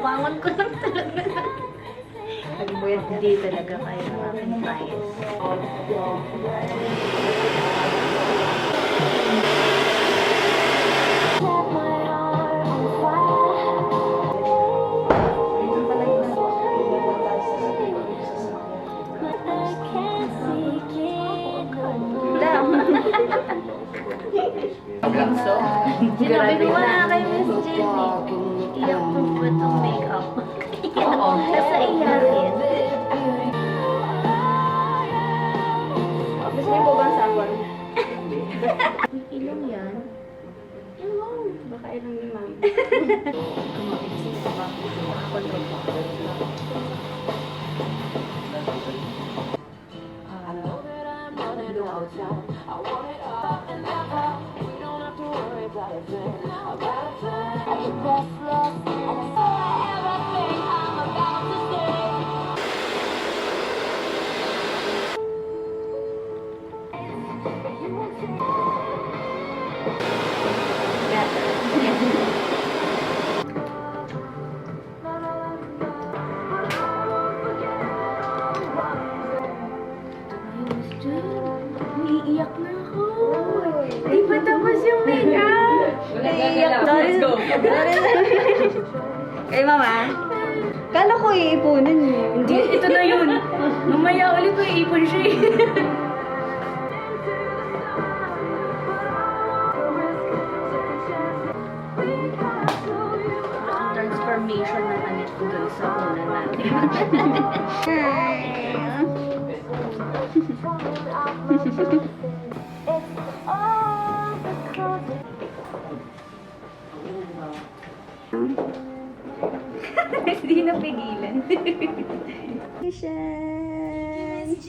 Kabangon ko lang talaga. Hindi talaga kayo ng aking bias. Glangso. Sinabi ko na kay Miss Jenny, iyak po ba itong make-up? Oo. Kasi iyakin. Gusto niyo po ba sa akin? Ilong yan. Baka ilang ni ma'am. Nakakontrol pa. Blow out siya. Umiiyak na ako. Di pa tapos yung make-up. Nagagalaw. Let's go. Kay mama? Kala ko iipunin niyo. Hindi, ito na yun. Mamaya ulit ko iipon siya eh. Ang transformation naman ito dun sa una natin. Hindi na pigilan. Congratulations!